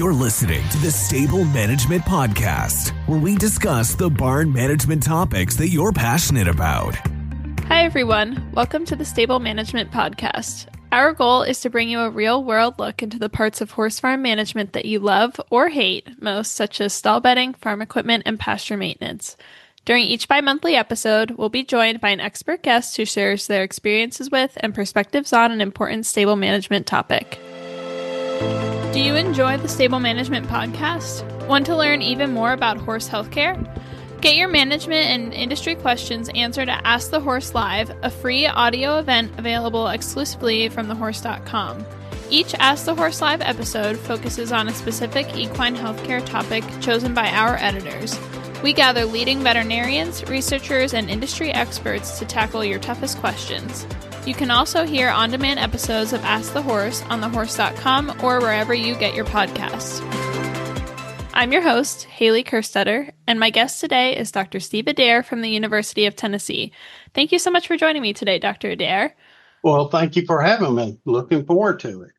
You're listening to the Stable Management Podcast, where we discuss the barn management topics that you're passionate about. Hi, everyone. Welcome to the Stable Management Podcast. Our goal is to bring you a real-world look into the parts of horse farm management that you love or hate most, such as stall bedding, farm equipment, and pasture maintenance. During each bi-monthly episode, we'll be joined by an expert guest who shares their experiences with and perspectives on an important stable management topic. Do you enjoy the Stable Management Podcast? Want to learn even more about horse healthcare? Get your management and industry questions answered at Ask the Horse Live, a free audio event available exclusively from thehorse.com. Each Ask the Horse Live episode focuses on a specific equine healthcare topic chosen by our editors. We gather leading veterinarians, researchers, and industry experts to tackle your toughest questions. You can also hear on-demand episodes of Ask the Horse on thehorse.com or wherever you get your podcasts. I'm your host, Hailey Kerstetter, and my guest today is Dr. Steve Adair from the University of Tennessee. Thank you so much for joining me today, Dr. Adair. Well, thank you for having me. Looking forward to it.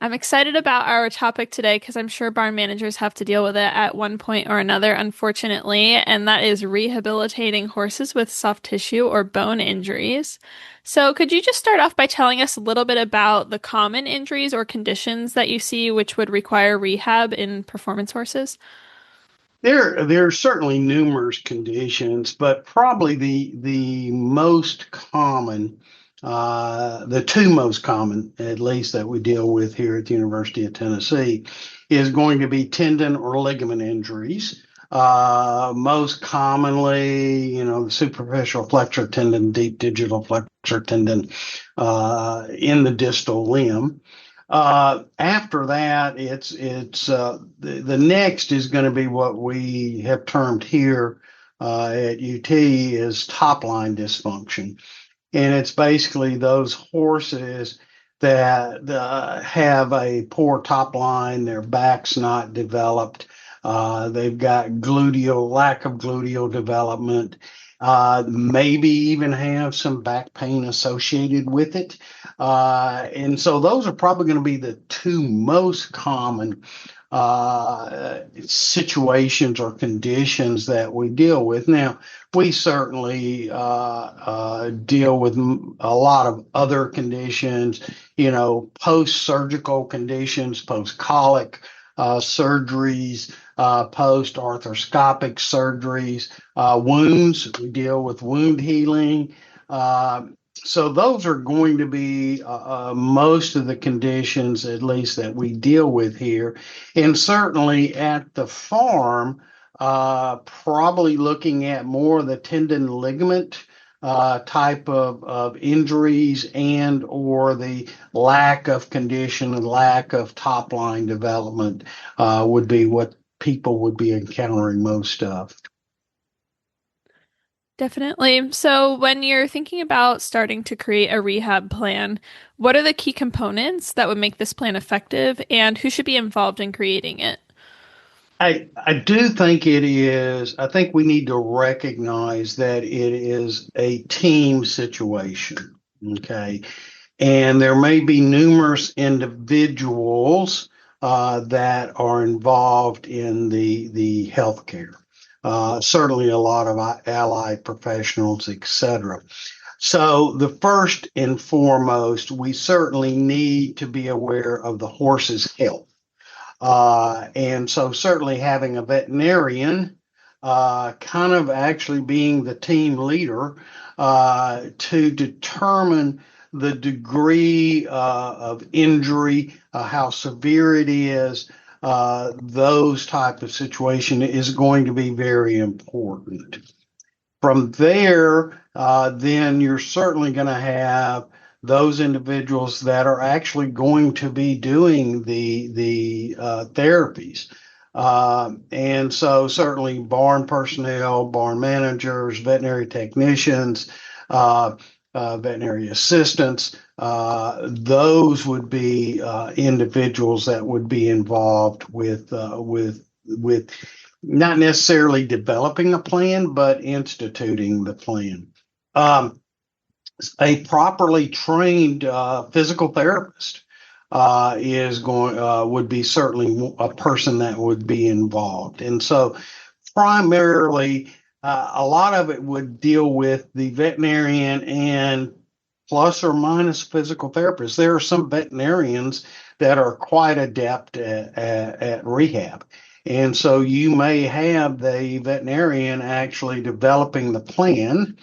I'm excited about our topic today because I'm sure barn managers have to deal with it at one point or another, unfortunately, and that is rehabilitating horses with soft tissue or bone injuries. So could you just start off by telling us a little bit about the common injuries or conditions that you see which would require rehab in performance horses? There are certainly numerous conditions, but probably the most common, the two most common, at least that we deal with here at the University of Tennessee, is going to be tendon or ligament injuries. Most commonly, the superficial flexor tendon, deep digital flexor tendon in the distal limb. After that, it's the next is going to be what we have termed here at UT is top line dysfunction. And it's basically those horses that have a poor top line, their back's not developed, they've got lack of gluteal development, maybe even have some back pain associated with it. And so those are probably going to be the two most common situations or conditions that we deal with. Now, we certainly deal with a lot of other conditions, post-surgical conditions, post-colic surgeries, post-arthroscopic surgeries, wounds. We deal with wound healing. So those are going to be most of the conditions, at least that we deal with here. And certainly at the farm, probably looking at more of the tendon ligament type of injuries and or the lack of condition and lack of top line development would be what people would be encountering most of. Definitely. So when you're thinking about starting to create a rehab plan, what are the key components that would make this plan effective, and who should be involved in creating it? I do think I think we need to recognize that it is a team situation, okay? And there may be numerous individuals that are involved in the healthcare. Certainly a lot of allied professionals, etc. So the first and foremost, we certainly need to be aware of the horse's health. And so certainly having a veterinarian kind of actually being the team leader to determine the degree of injury, how severe it is, those type of situation is going to be very important. From there, then you're certainly going to have those individuals that are actually going to be doing the therapies. And so certainly barn personnel, barn managers, veterinary technicians, veterinary assistants, those would be individuals that would be involved with not necessarily developing a plan, but instituting the plan. A properly trained physical therapist would be certainly a person that would be involved. And so primarily, a lot of it would deal with the veterinarian and plus or minus physical therapists. There are some veterinarians that are quite adept at rehab. And so you may have the veterinarian actually developing the plan,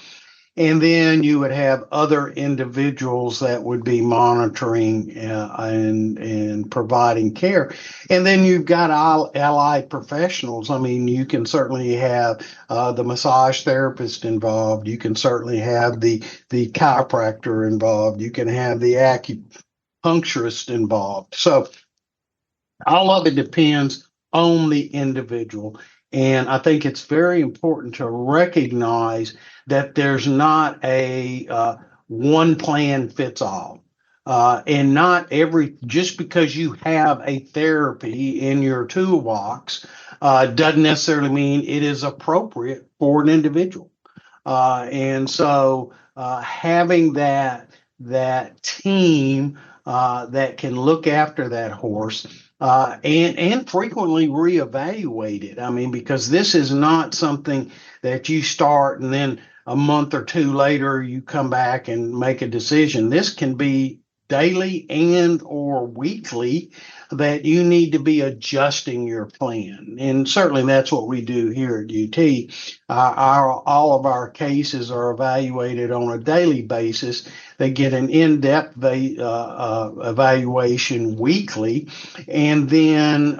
and then you would have other individuals that would be monitoring and providing care. And then you've got allied professionals. I mean, you can certainly have the massage therapist involved. You can certainly have the chiropractor involved. You can have the acupuncturist involved. So all of it depends on the individual. And I think it's very important to recognize that there's not a one plan fits all. And not just because you have a therapy in your toolbox doesn't necessarily mean it is appropriate for an individual. And so having that team that can look after that horse and frequently reevaluate it. I mean, because this is not something that you start and then a month or two later you come back and make a decision. This can be daily and or weekly that you need to be adjusting your plan. And certainly that's what we do here at UT. All of our cases are evaluated on a daily basis. They get an in-depth evaluation weekly, and then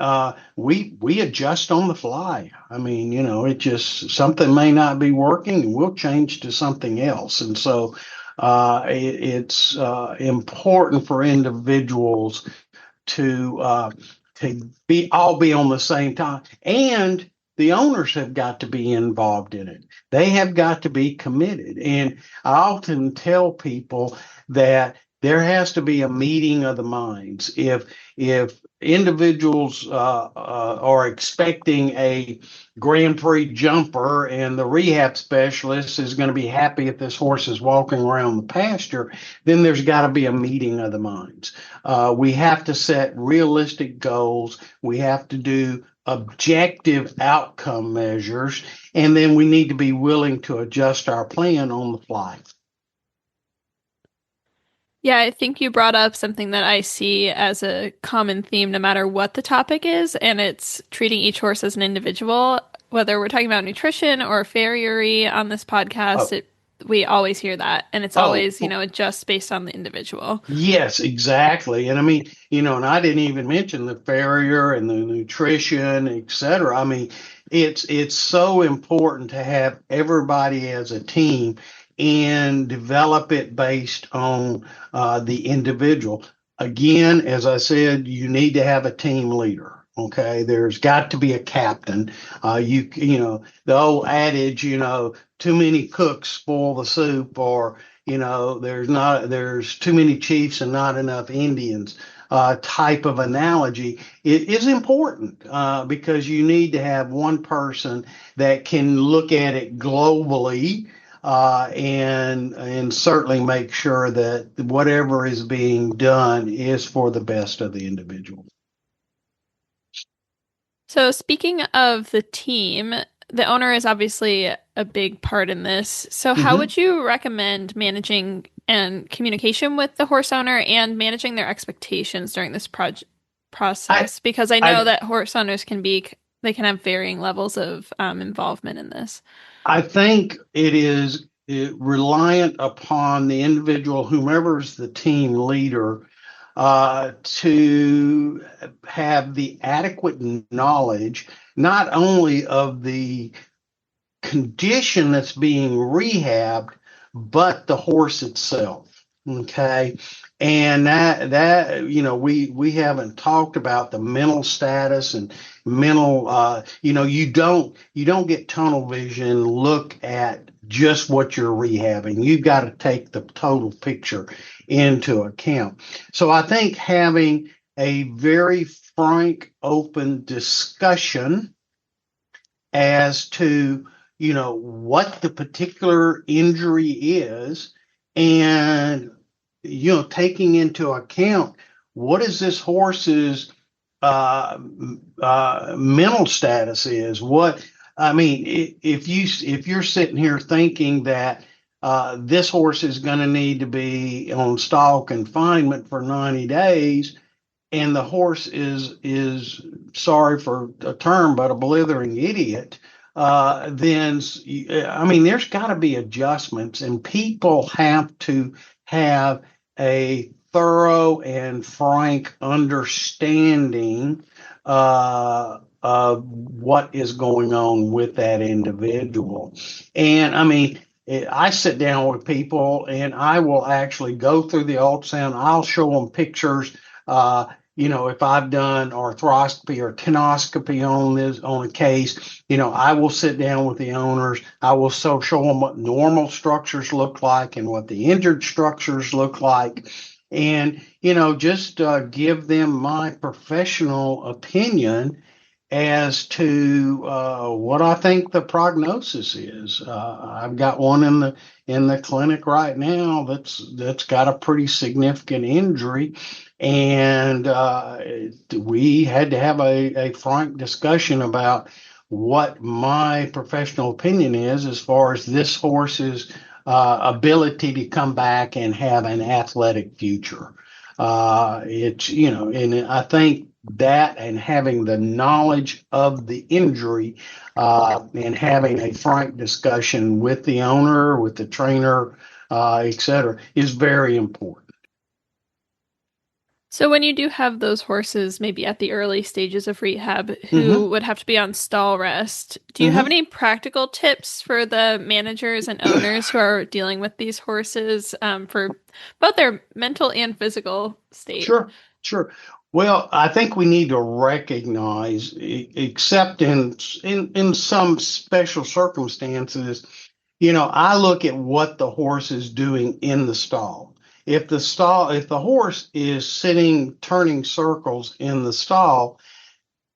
we adjust on the fly. I mean, it just something may not be working, and we'll change to something else. And so it's important for individuals to be on the same time, and the owners have got to be involved in it. They have got to be committed. And I often tell people that there has to be a meeting of the minds. If individuals are expecting a Grand Prix jumper and the rehab specialist is going to be happy if this horse is walking around the pasture, then there's got to be a meeting of the minds. We have to set realistic goals. We have to do objective outcome measures, and then we need to be willing to adjust our plan on the fly. Yeah, I think you brought up something that I see as a common theme no matter what the topic is, and it's treating each horse as an individual. Whether we're talking about nutrition or farriery on this podcast, we always hear that, and it's always, adjust based on the individual. Yes, exactly. And I mean, and I didn't even mention the farrier and the nutrition, et cetera. I mean, it's so important to have everybody as a team and develop it based on the individual. Again, as I said, you need to have a team leader. Okay, there's got to be a captain. The old adage, too many cooks spoil the soup, or there's too many chiefs and not enough Indians. Type of analogy. It is important because you need to have one person that can look at it globally. And certainly make sure that whatever is being done is for the best of the individual. So speaking of the team, the owner is obviously a big part in this. So how would you recommend managing and communication with the horse owner and managing their expectations during this process? Because I know that horse owners they can have varying levels of involvement in this. I think it is reliant upon the individual, whomever's the team leader, to have the adequate knowledge, not only of the condition that's being rehabbed, but the horse itself. Okay. And that we haven't talked about the mental status and mental, you don't get tunnel vision, look at just what you're rehabbing. You've got to take the total picture into account. So I think having a very frank, open discussion as to, what the particular injury is, and taking into account what is this horse's mental status is. If you're sitting here thinking that this horse is going to need to be on stall confinement for 90 days, and the horse is sorry for a term, but a blithering idiot, then there's got to be adjustments, and people have to have a thorough and frank understanding of what is going on with that individual. And I sit down with people and I will actually go through the ultrasound. I'll show them pictures. If I've done arthroscopy or tenoscopy on a case, I will sit down with the owners. I will show them what normal structures look like and what the injured structures look like. And, just give them my professional opinion as to what I think the prognosis is. I've got one in the clinic right now that's got a pretty significant injury, and we had to have a frank discussion about what my professional opinion is as far as this horse's ability to come back and have an athletic future. And I think that, and having the knowledge of the injury, and having a frank discussion with the owner, with the trainer, et cetera, is very important. So when you do have those horses, maybe at the early stages of rehab, who would have to be on stall rest, do you have any practical tips for the managers and owners who are dealing with these horses, for both their mental and physical state? Sure. Well, I think we need to recognize, except in some special circumstances, I look at what the horse is doing in the stall. If the horse is sitting, turning circles in the stall,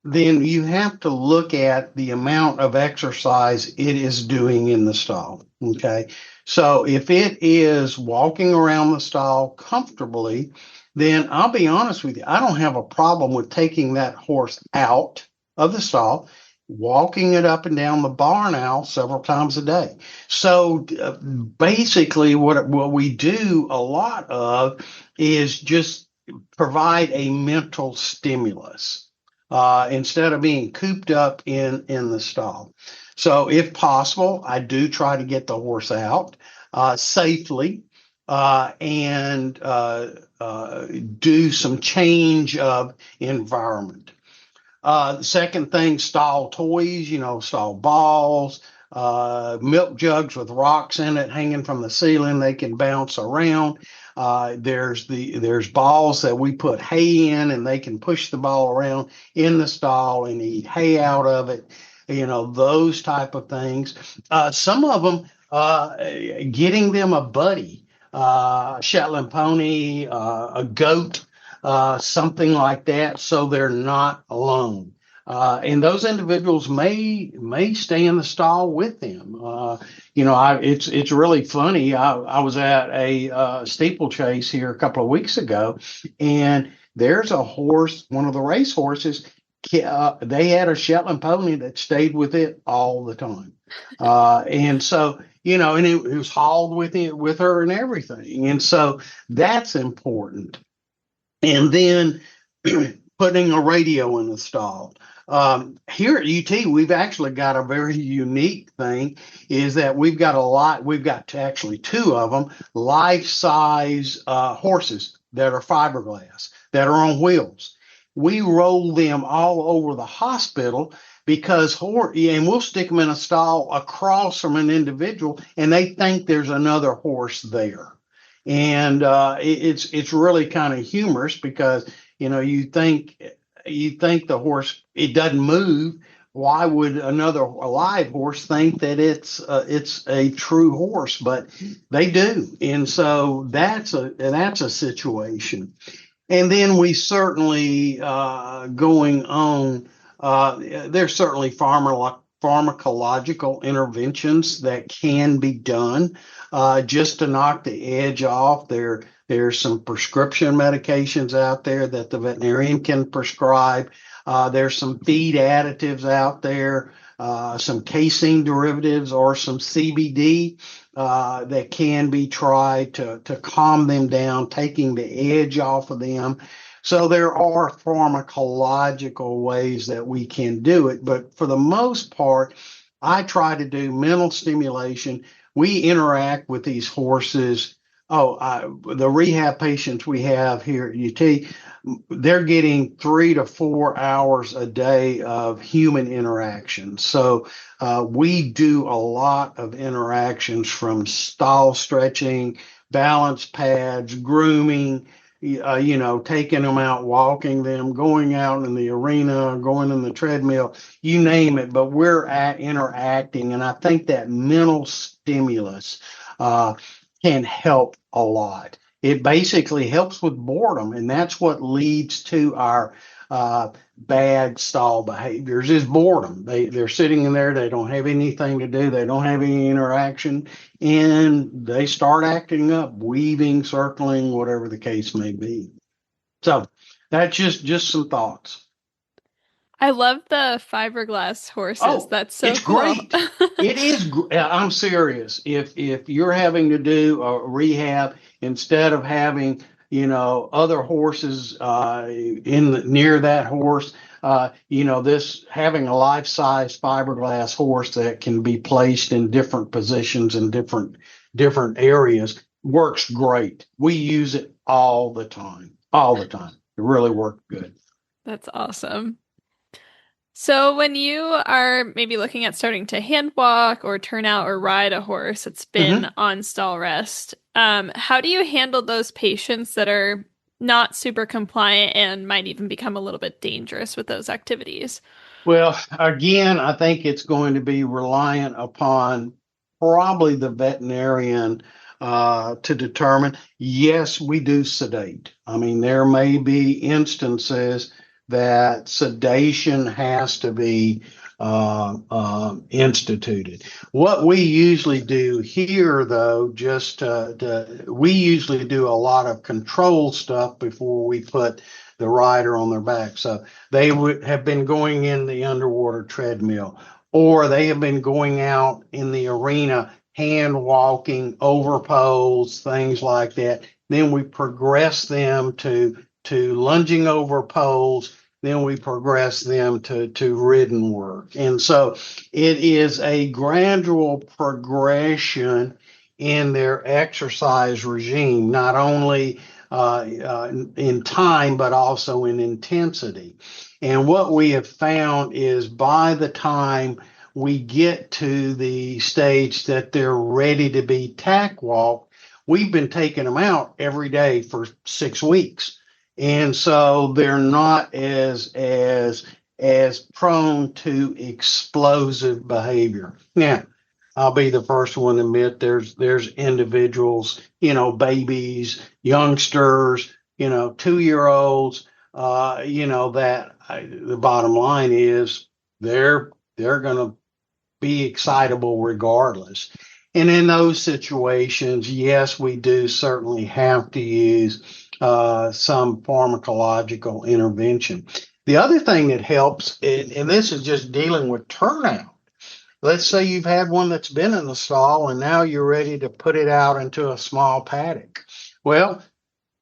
then you have to look at the amount of exercise it is doing in the stall. Okay. So if it is walking around the stall comfortably, then I'll be honest with you, I don't have a problem with taking that horse out of the stall, walking it up and down the barn aisle several times a day. So basically what we do a lot of is just provide a mental stimulus instead of being cooped up in the stall. So if possible, I do try to get the horse out safely and do some change of environment. The second thing, stall toys, stall balls, milk jugs with rocks in it hanging from the ceiling. They can bounce around. There's balls that we put hay in, and they can push the ball around in the stall and eat hay out of it. Those type of things. Some of them, getting them a buddy, Shetland pony, a goat, something like that, so they're not alone. And those individuals may stay in the stall with them. It's really funny. I was at a steeplechase here a couple of weeks ago, and there's a horse, one of the race horses. They had a Shetland pony that stayed with it all the time, and so and it was hauled with her and everything, and so that's important. And then putting a radio in the stall. Here at UT, we've actually got a very unique thing, is that we've got actually two of them, life-size horses that are fiberglass, that are on wheels. We roll them all over the hospital because and we'll stick them in a stall across from an individual, and they think there's another horse there. And it's really kind of humorous because you think the horse, it doesn't move. Why would a live horse think that it's a true horse? But they do, and so that's a situation. And then we certainly going on. There's certainly pharmacological interventions that can be done just to knock the edge off. There There's some prescription medications out there that the veterinarian can prescribe. There's some feed additives out there, some casein derivatives or some CBD that can be tried to calm them down, taking the edge off of them. So there are pharmacological ways that we can do it. But for the most part, I try to do mental stimulation. We interact with these horses. The rehab patients we have here at UT, they're getting 3 to 4 hours a day of human interaction. So we do a lot of interactions, from stall stretching, balance pads, grooming, taking them out, walking them, going out in the arena, going in the treadmill, you name it. But we're interacting, and I think that mental stimulus can help a lot. It basically helps with boredom, and that's what leads to our bad stall behaviors is boredom. They're sitting in there, they don't have anything to do, they don't have any interaction, and they start acting up, weaving, circling, whatever the case may be. So that's just some thoughts. I love the fiberglass horses. Oh, that's so it's cool. Great. It is. I'm serious. If you're having to do a rehab, instead of having other horses near that horse, this having a life-size fiberglass horse that can be placed in different positions in different areas works great. We use it all the time. It really worked good. That's awesome. So when you are maybe looking at starting to hand walk or turn out or ride a horse that's been on stall rest, how do you handle those patients that are not super compliant and might even become a little bit dangerous with those activities? Well, again, I think it's going to be reliant upon probably the veterinarian to determine. Yes, we do sedate. I mean, there may be instances that sedation has to be instituted. What we usually do here, though, we usually do a lot of control stuff before we put the rider on their back. So they would have been going in the underwater treadmill, or they have been going out in the arena, hand walking over poles, things like that. Then we progress them to lunging over poles. Then we progress them to ridden work. And so it is a gradual progression in their exercise regime, not only in time, but also in intensity. And what we have found is by the time we get to the stage that they're ready to be tack walked, we've been taking them out every day for 6 weeks. And so they're not as prone to explosive behavior. Now, I'll be the first one to admit there's individuals, babies, youngsters, 2-year-olds, that the bottom line is they're going to be excitable regardless. And in those situations, yes, we do certainly have to use some pharmacological intervention. The other thing that helps, and this is just dealing with turnout. Let's say you've had one that's been in the stall and now you're ready to put it out into a small paddock. Well,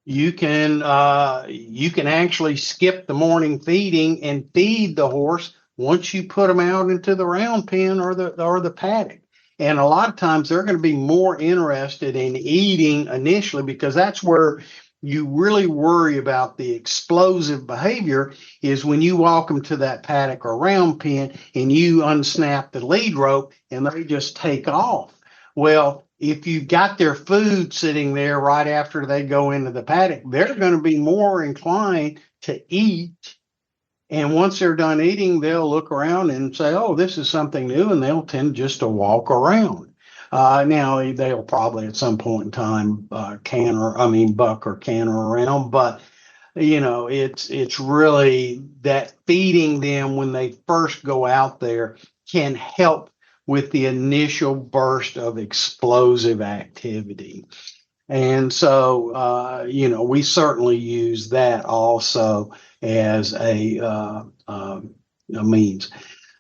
you can actually skip the morning feeding and feed the horse once you put them out into the round pen or the paddock. And a lot of times they're going to be more interested in eating initially, because that's where you really worry about the explosive behavior, is when you walk them to that paddock or round pen and you unsnap the lead rope and they just take off. Well, if you've got their food sitting there right after they go into the paddock, they're going to be more inclined to eat. And once they're done eating, they'll look around and say, oh, this is something new, and they'll tend just to walk around. Now, they'll probably at some point in time buck or canter around, but it's really that feeding them when they first go out there can help with the initial burst of explosive activity. And so, we certainly use that also as a means.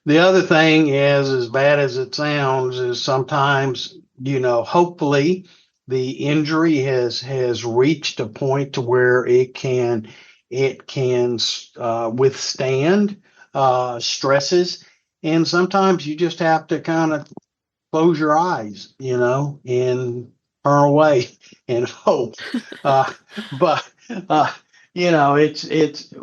The other thing is, as bad as it sounds, is sometimes, hopefully the injury has reached a point to where it can withstand stresses, and sometimes you just have to kind of close your eyes, and turn away and hope. Uh, but it's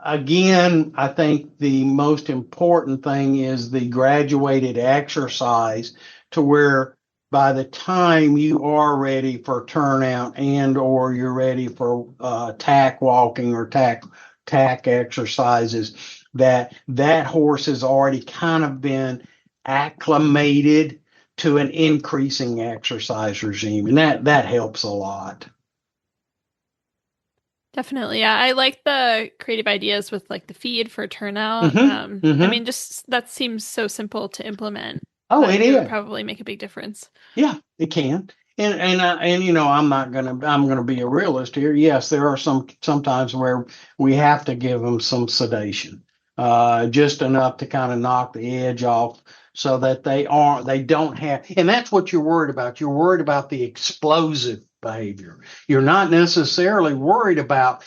again, I think the most important thing is the graduated exercise, to where by the time you are ready for turnout and or you're ready for tack walking or tack exercises, that horse has already kind of been acclimated to an increasing exercise regime, and that helps a lot. Definitely. Yeah. I like the creative ideas with like the feed for turnout. I mean, just that seems so simple to implement, Oh, but it it would is. probably make a big difference. Yeah, it can. And I'm gonna be a realist here. Yes, there are sometimes where we have to give them some sedation, just enough to kind of knock the edge off, so that they don't have. And that's what you're worried about. You're worried about the explosive behavior. You're not necessarily worried about,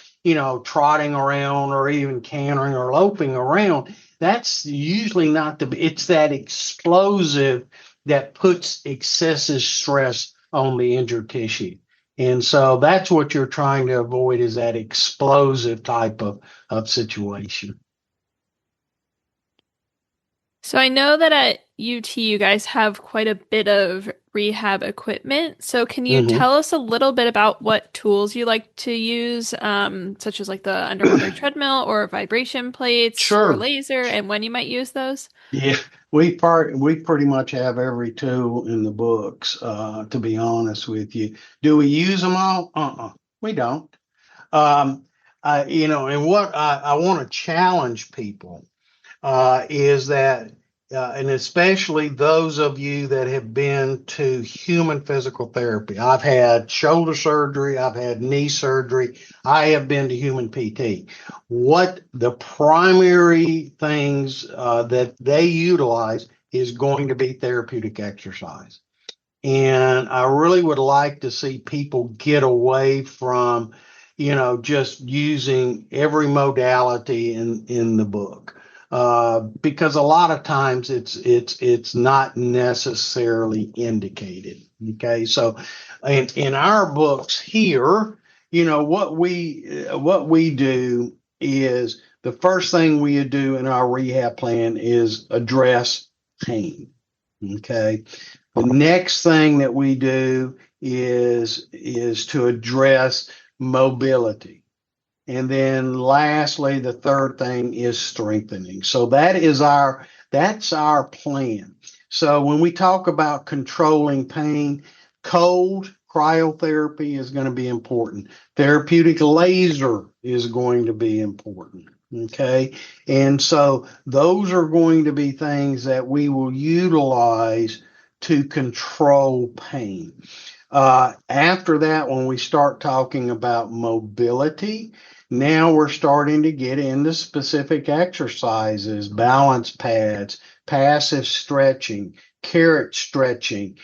trotting around or even cantering or loping around. That's usually not it's that explosive that puts excessive stress on the injured tissue. And so that's what you're trying to avoid, is that explosive type of situation. So I know that at UT you guys have quite a bit of rehab equipment. So can you Mm-hmm. tell us a little bit about what tools you like to use, such as like the underwater treadmill or vibration plates or Sure. laser, and when you might use those? Yeah, we pretty much have every tool in the books, to be honest with you. Do we use them all? We don't. Um, and what I want to challenge people is that, and especially those of you that have been to human physical therapy. I've had shoulder surgery, I've had knee surgery, I have been to human PT. What the primary things that they utilize is going to be therapeutic exercise. And I really would like to see people get away from, just using every modality in the book, because a lot of times it's not necessarily indicated. Okay, so in our books here, what we do is, the first thing we do in our rehab plan is address pain. Okay. The next thing that we do is to address mobility. And then lastly, the third thing is strengthening. So that's our plan. So when we talk about controlling pain, cold cryotherapy is going to be important. Therapeutic laser is going to be important. Okay. And so those are going to be things that we will utilize to control pain. After that, when we start talking about mobility, now we're starting to get into specific exercises, balance pads, passive stretching, carrot stretching,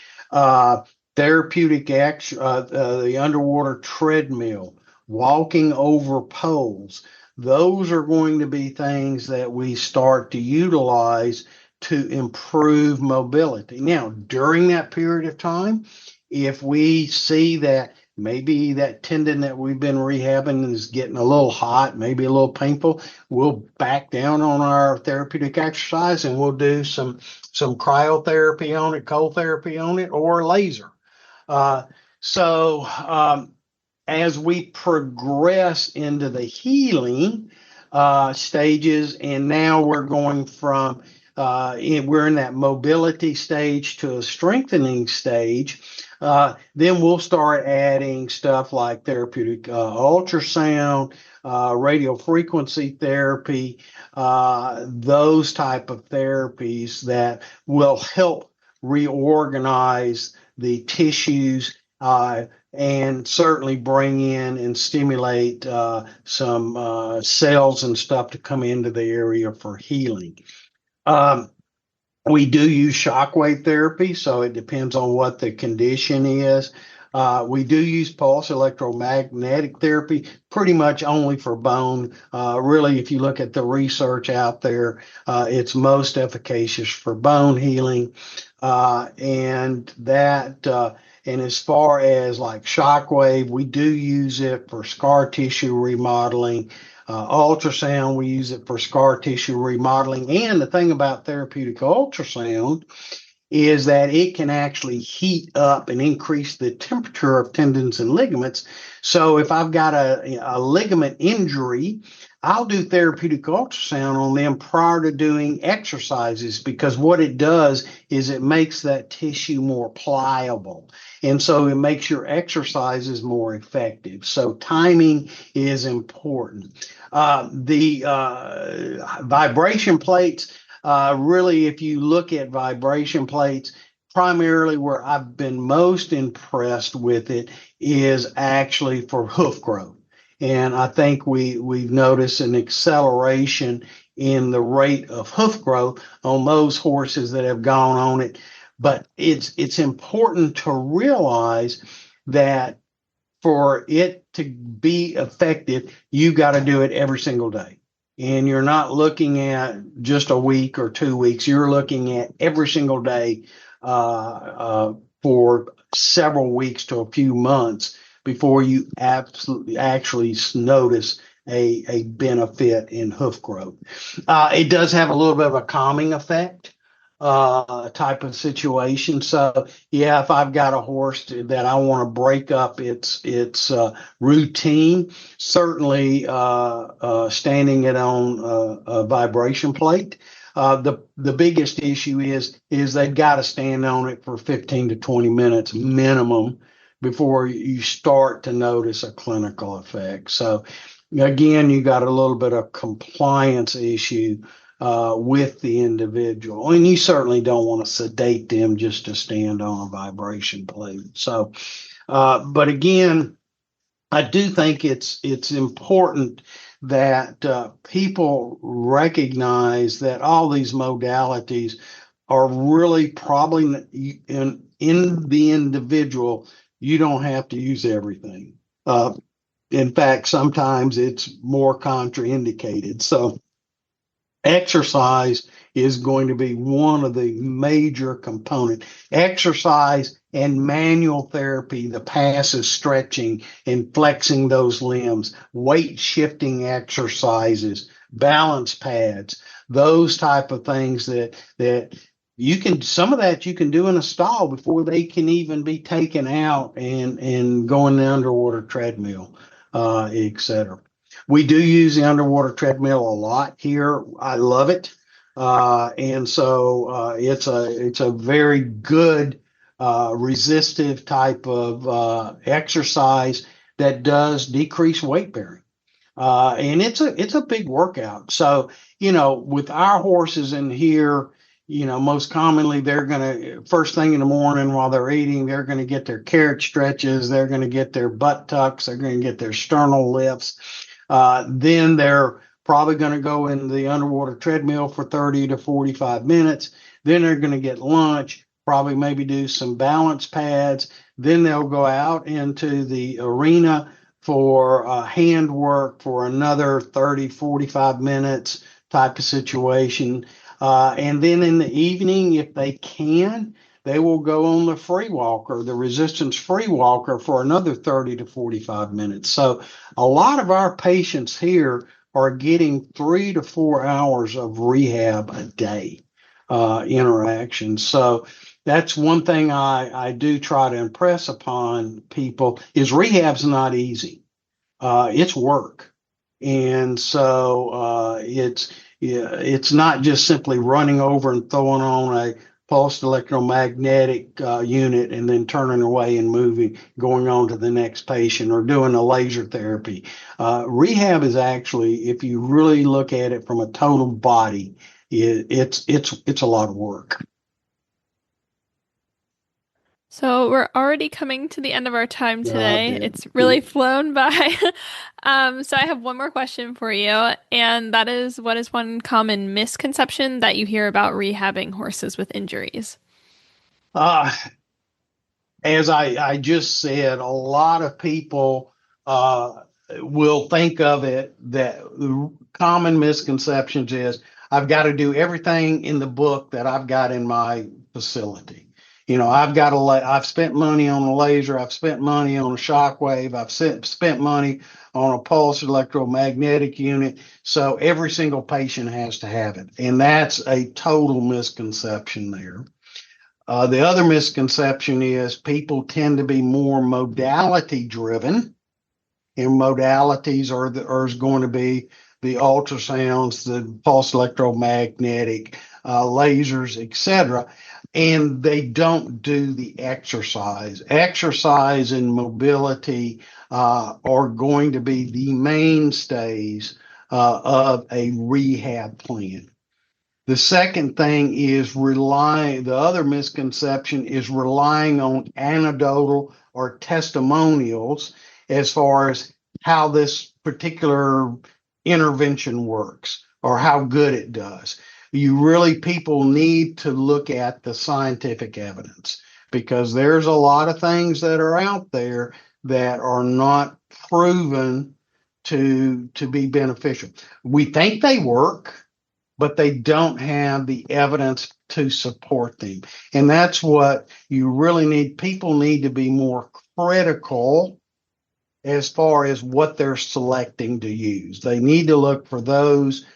therapeutic the underwater treadmill, walking over poles. Those are going to be things that we start to utilize to improve mobility. Now, during that period of time, if we see that maybe that tendon that we've been rehabbing is getting a little hot, maybe a little painful, we'll back down on our therapeutic exercise and we'll do some cryotherapy on it, cold therapy on it, or laser. So as we progress into the healing stages, and now we're going from we're in that mobility stage to a strengthening stage, then we'll start adding stuff like therapeutic ultrasound, radio frequency therapy, those type of therapies that will help reorganize the tissues, and certainly bring in and stimulate some cells and stuff to come into the area for healing. We do use shockwave therapy, so it depends on what the condition is. We do use pulse electromagnetic therapy pretty much only for bone. Really, if you look at the research out there, it's most efficacious for bone healing. And as far as like shockwave, we do use it for scar tissue remodeling. Ultrasound, we use it for scar tissue remodeling. And the thing about therapeutic ultrasound is that it can actually heat up and increase the temperature of tendons and ligaments. So if I've got a ligament injury, I'll do therapeutic ultrasound on them prior to doing exercises, because what it does is it makes that tissue more pliable. And so it makes your exercises more effective. So timing is important. The vibration plates, really, if you look at vibration plates, primarily where I've been most impressed with it is actually for hoof growth. And I think we've noticed an acceleration in the rate of hoof growth on those horses that have gone on it. But it's important to realize that for it to be effective, you got to do it every single day. And you're not looking at just a week or 2 weeks. You're looking at every single day for several weeks to a few months before you actually notice a benefit in hoof growth. It does have a little bit of a calming effect type of situation. So yeah, if I've got a horse that I want to break up its routine, certainly standing it on a vibration plate. The biggest issue is they've got to stand on it for 15 to 20 minutes minimum before you start to notice a clinical effect. So again, you got a little bit of compliance issue with the individual, and you certainly don't want to sedate them just to stand on a vibration plate. So, but again, I do think it's important that people recognize that all these modalities are really probably in the individual. You don't have to use everything. In fact, sometimes it's more contraindicated. So exercise is going to be one of the major components. Exercise and manual therapy, the passive stretching and flexing those limbs, weight shifting exercises, balance pads, those type of things that you can, some of that you can do in a stall before they can even be taken out and go in the underwater treadmill, etc. We do use the underwater treadmill a lot here. I love it. And so it's a very good resistive type of exercise that does decrease weight bearing. And it's a big workout. So, with our horses in here, most commonly they're going to, first thing in the morning while they're eating, they're going to get their carrot stretches, they're going to get their butt tucks, they're going to get their sternal lifts. Then they're probably going to go in the underwater treadmill for 30 to 45 minutes. Then they're going to get lunch, probably maybe do some balance pads. Then they'll go out into the arena for hand work for another 30, 45 minutes type of situation. And then in the evening, if they can, they will go on the free walker, the resistance free walker, for another 30 to 45 minutes. So a lot of our patients here are getting 3 to 4 hours of rehab a day interaction. So that's one thing I do try to impress upon people is rehab's not easy. It's work. And so it's not just simply running over and throwing on a pulsed electromagnetic unit and then turning away and moving, going on to the next patient, or doing a laser therapy. Rehab is actually, if you really look at it from a total body, it's a lot of work. So we're already coming to the end of our time God today. damn. It's really flown by. So I have one more question for you, and that is, what is one common misconception that you hear about rehabbing horses with injuries? Uh, as I just said, a lot of people will think of it that the common misconceptions is I've got to do everything in the book that I've got in my facility. I've spent money on a laser, I've spent money on a shockwave, spent money on a pulse electromagnetic unit. So every single patient has to have it. And that's a total misconception there. The other misconception is people tend to be more modality driven, and modalities are going to be the ultrasounds, the pulse electromagnetic, lasers, etc. And they don't do the exercise. Exercise and mobility are going to be the mainstays of a rehab plan. The second thing is the other misconception is relying on anecdotal or testimonials as far as how this particular intervention works or how good it does. People need to look at the scientific evidence, because there's a lot of things that are out there that are not proven to be beneficial. We think they work, but they don't have the evidence to support them. And that's what you really need. People need to be more critical as far as what they're selecting to use. They need to look for those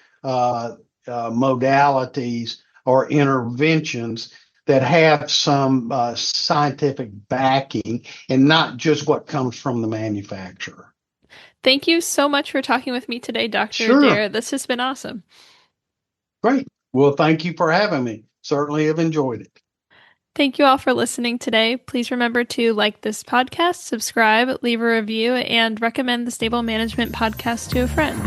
modalities or interventions that have some scientific backing and not just what comes from the manufacturer. Thank you so much for talking with me today, Dr. Sure. Adair. This has been awesome. Great. Well, thank you for having me. Certainly have enjoyed it. Thank you all for listening today. Please remember to like this podcast, subscribe, leave a review, and recommend the Stable Management Podcast to a friend.